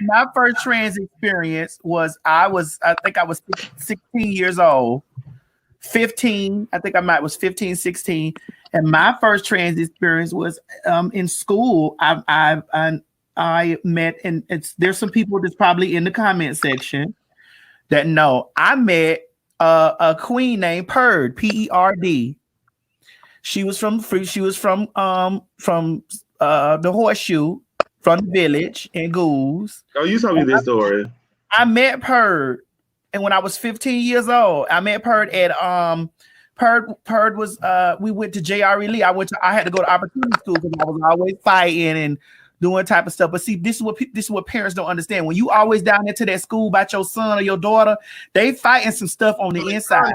my first trans experience was I think I was 16 years old. 15, I think was 15, 16. And my first trans experience was in school. I met, and there's some people that's probably in the comment section that know. I met a queen named Perd, P-E-R-D. She was from the Horseshoe, from the village in Goose. Oh, you told me this story. I met Perd, and when I was 15 years old, I met Perd at Perd was we went to JRE Lee. I had to go to opportunity school because I was always fighting and doing type of stuff. But see, this is what parents don't understand. When you always down there to that school about your son or your daughter, they fighting some stuff on the inside.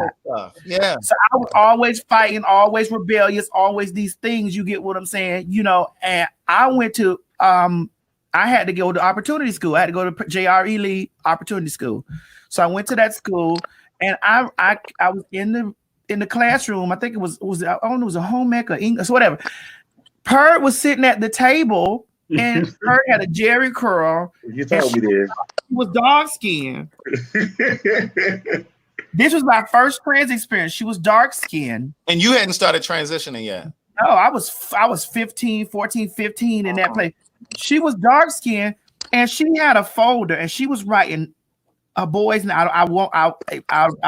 Yeah. So I was always fighting, always rebellious, always these things. You get what I'm saying? You know, and I went to I had to go to opportunity school. I had to go to JRE Lee opportunity school. So I went to that school, and I was in the classroom. I think it was I don't know, it was a home ec or English, whatever. Perd was sitting at the table, and Perd had a jerry curl. You told me this. She was dark skinned. This was my first trans experience. She was dark skinned. And you hadn't started transitioning yet. No, I was 14, 15 in that place. She was dark skinned, and she had a folder, and she was writing a boy's name. I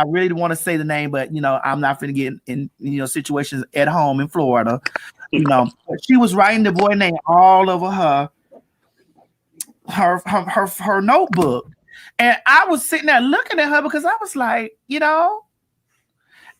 really don't want to say the name, but you know, I'm not going to get in situations at home in Florida. You know, she was writing the boy name all over her notebook, and I was sitting there looking at her because I was like, you know,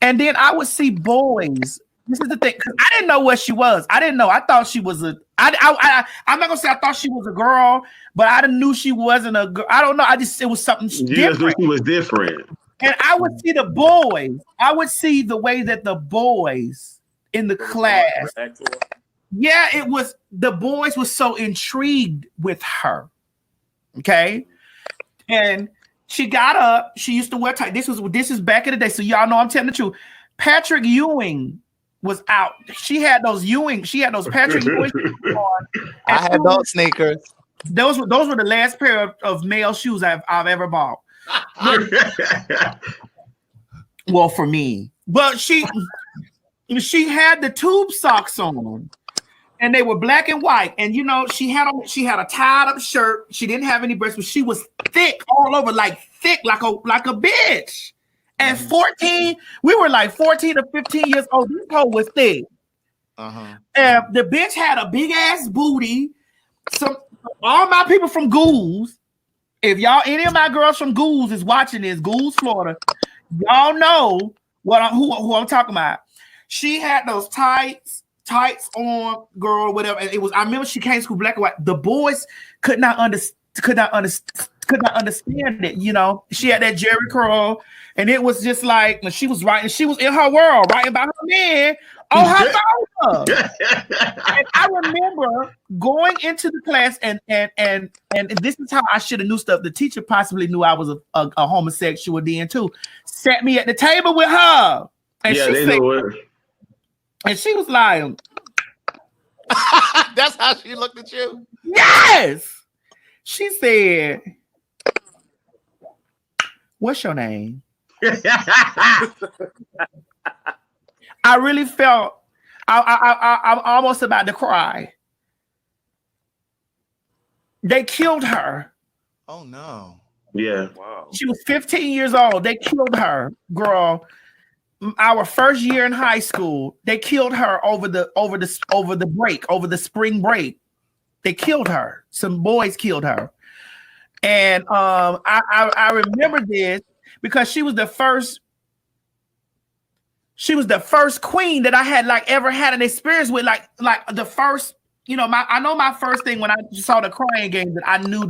and then I would see boys. This is the thing, because I didn't know what she was. I didn't know. I thought she was I'm not gonna say I thought she was a girl, but I knew she wasn't a girl. I don't know. It was something different. She was different. And I would see the boys. I would see the way that the boys in the class. Yeah, it was the boys were so intrigued with her. Okay. And she got up. She used to wear tight. This is back in the day. So y'all know I'm telling the truth. Patrick Ewing was out. She had those Patrick Ewing on. I had those sneakers. Those were the last pair of male shoes I've ever bought. Well, for me. But she had the tube socks on, and they were black and white. And you know, she had a tied up shirt. She didn't have any breasts, but she was thick all over, like a bitch. At 14, we were like 14 or 15 years old. This hoe was thick. And the bitch had a big ass booty. All my people from Goose, if any of my girls from Goose is watching this, Goose, Florida, y'all know who I'm talking about. She had those tights on, girl, whatever. And I remember she came to school black and white. The boys could not understand it. You know, she had that jerry curl, and it was just like when she was in her world, writing about her man on her phone. And I remember going into the class, and this is how I should have knew stuff. The teacher possibly knew I was a homosexual then too. Sat me at the table with her, and and she was like, "That's how she looked at you." Yes, she said, "What's your name?" I really felt I'm almost about to cry. They killed her. Oh no. Yeah. Wow. She was 15 years old. They killed her, girl. Our first year in high school, they killed her over the spring break. They killed her. Some boys killed her. And I remember this because she was the first queen that I had ever had an experience with, like the first, you know, I know my first thing when I saw the crying game that I knew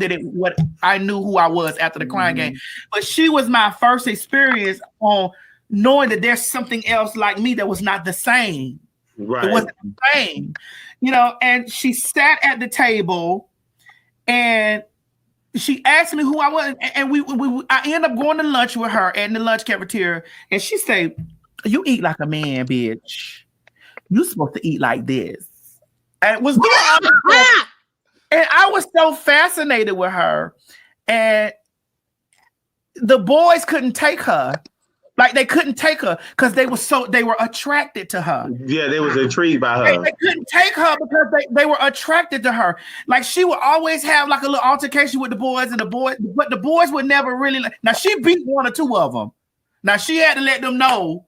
I knew who I was after the crying game. But she was my first experience on knowing that there's something else like me that was not the same. Right. It wasn't the same, you know, and she sat at the table and she asked me who I was, and I ended up going to lunch with her in the lunch cafeteria, and she said, "You eat like a man, bitch. You supposed to eat like this." And it was And I was so fascinated with her, and the boys couldn't take her. Like they couldn't take her because they were attracted to her. Yeah, they was intrigued by her. They couldn't take her because they were attracted to her. Like she would always have like a little altercation with the boys, but the boys would never really. Now she beat one or two of them. Now she had to let them know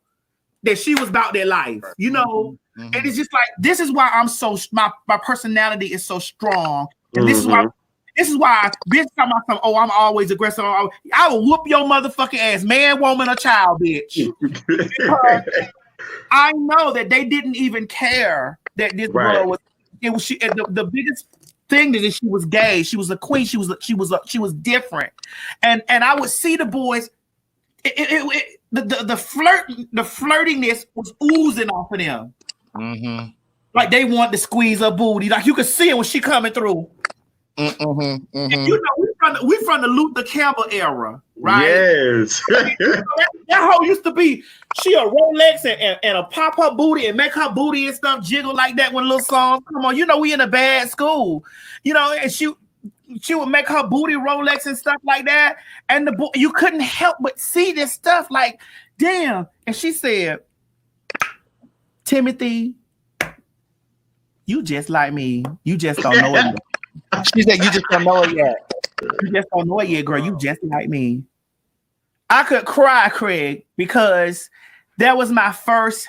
that she was about their life, you know. Mm-hmm. And it's just like this is why I'm so my personality is so strong, and this is why. This is why bitch talking about some, I'm always aggressive. I will whoop your motherfucking ass, man, woman, or child, bitch. I know that they didn't even care that this girl was. It was she. The biggest thing is that she was gay. She was a queen. She was different, and I would see the boys. The flirtiness was oozing off of them. Mm-hmm. Like they want to squeeze her booty. Like you could see it when she coming through. Mm-hmm, mm-hmm. And you know, we from the Luther Campbell era, right? Yes. that hoe used to be she a Rolex and a pop her booty and make her booty and stuff jiggle like that when little songs come on. You know, we in a bad school, you know, and she would make her booty Rolex and stuff like that. And you couldn't help but see this stuff like, damn. And she said, Timothy, you just like me. You just don't know it. She said, you just don't know it yet. You just don't know it yet, girl. You just like me. I could cry, Craig, because that was my first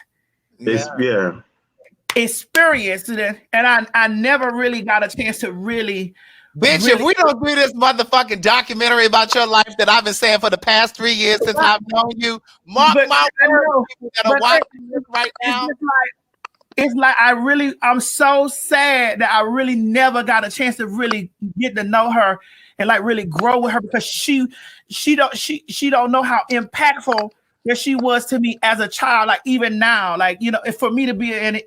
experience. And I never really got a chance to really... Bitch, if we don't do this motherfucking documentary about your life that I've been saying for the past 3 years since I've known you, mark my words, people that are watching this right now. It's like I'm so sad that I really never got a chance to really get to know her and like really grow with her because she don't know how impactful that she was to me as a child. Like even now, like, you know, for me to be in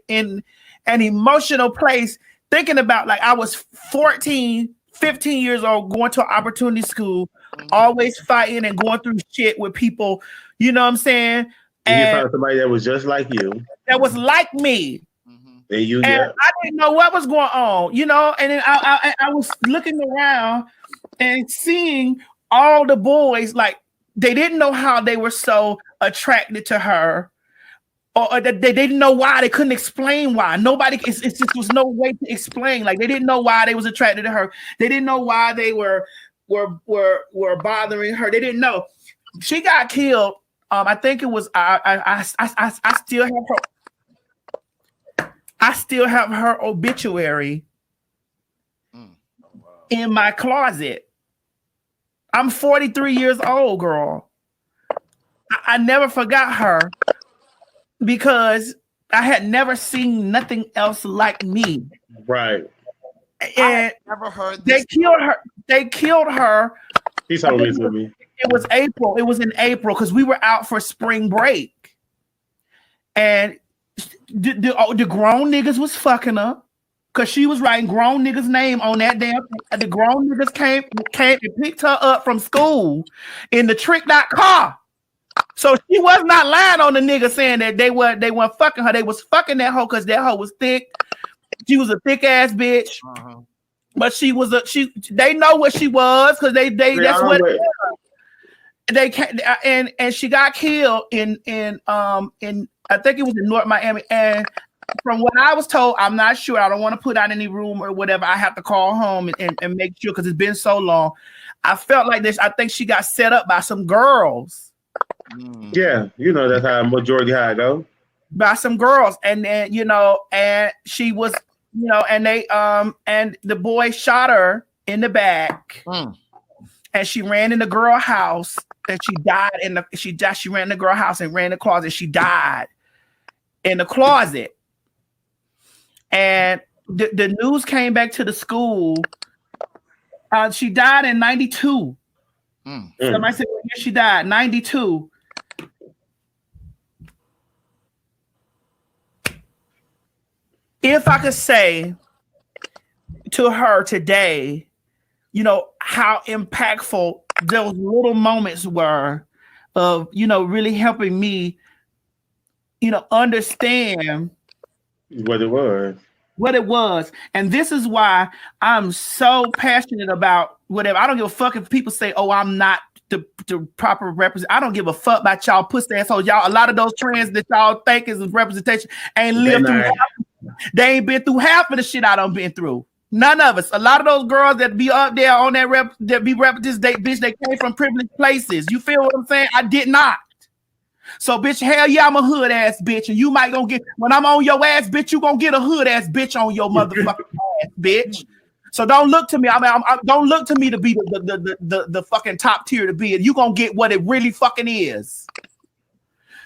an emotional place, thinking about like I was 14, 15 years old, going to an opportunity school, always fighting and going through shit with people, you know what I'm saying? And you found somebody that was just like you. That was like me. And I didn't know what was going on, you know, and then I was looking around and seeing all the boys, like they didn't know how they were so attracted to her, or they didn't know why. They couldn't explain why. It just was no way to explain. Like they didn't know why they was attracted to her. They didn't know why they were bothering her. They didn't know. She got killed. I think it was I still have her. I still have her obituary in my closet. I'm 43 years old, girl. I never forgot her because I had never seen nothing else like me. Right. And never heard this. They killed her. He told me to me. It was April. It was in April because we were out for spring break. And the grown niggas was fucking her because she was writing grown niggas' name on that damn thing. The grown niggas came and picked her up from school in the tricked out car. So she was not lying on the nigga saying that they weren't fucking her. They was fucking that hoe because that hoe was thick. She was a thick ass bitch. Uh-huh. But they know what she was because that's what they can't, and she got killed in I think it was in North Miami. And from what I was told, I'm not sure. I don't want to put out any rumor or whatever. I have to call home and make sure because it's been so long. I felt like this. I think she got set up by some girls. Yeah, you know that's how majority how it go. By some girls, and then and she was, and they and the boy shot her in the back, and she ran in the girl house. And she died she ran in the girl house and ran in the closet. She died in the closet. And the news came back to the school. She died in 92. Somebody said, well, yeah, she died 92. If I could say to her today, how impactful those little moments were of, really helping me, understand what it was. what it was. And this is why I'm so passionate about whatever. I don't give a fuck if people say, oh, I'm not the proper represent. I don't give a fuck about y'all pussy assholes. Y'all, a lot of those trends that y'all think is representation ain't lived through they ain't been through half of the shit I done been through. None of us. A lot of those girls that be up there on that that be this bitch, they came from privileged places. You feel what I'm saying? I did not. So, bitch, hell yeah, I'm a hood ass bitch, and you might gonna get when I'm on your ass, bitch. You gonna get a hood ass bitch on your motherfucking ass, bitch. So don't look to me. Don't look to me to be the fucking top tier to be. You gonna get what it really fucking is.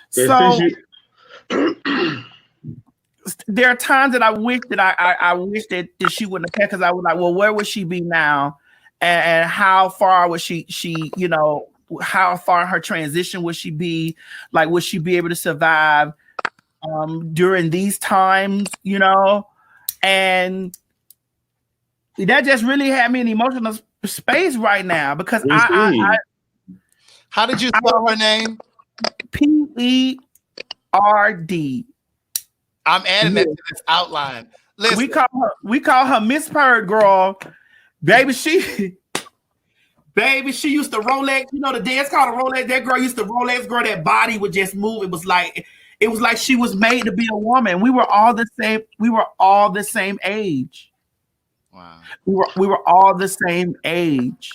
So there are times that I wish that I wish that she wouldn't have, because I was like, well, where would she be now, and how far would she you know, how far in her transition would she be? Like, would she be able to survive during these times, you know? And that just really had me in emotional space right now, because I how did you spell her name? P-E-R-D. I'm adding that to this outline. Listen. We call her Miss Purd Girl. Baby, she used to Rolex. You know the dance called a Rolex. That girl used to Rolex. Girl, that body would just move. It was like she was made to be a woman. We were all the same. We were all the same age. Wow. We were all the same age.